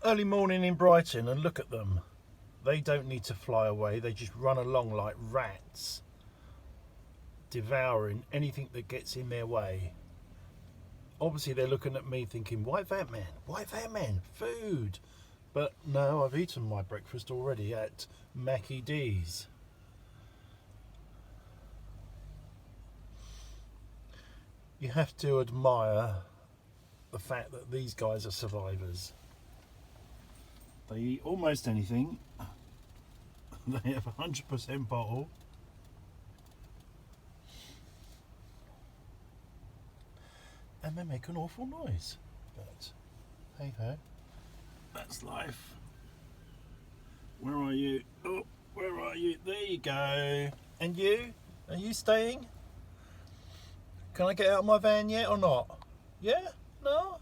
early morning in Brighton and look at them. They don't need to fly away. They just run along like rats, devouring anything that gets in their way. Obviously they're looking at me thinking, white van man, food. But no, I've eaten my breakfast already at Mackie D's. You have to admire the fact that these guys are survivors. They eat almost anything. They have 100% bottle. And they make an awful noise. But hey ho, that's life. Where are you? Oh, where are you? There you go. And you? Are you staying? Can I get out of my van yet or not? Yeah? No?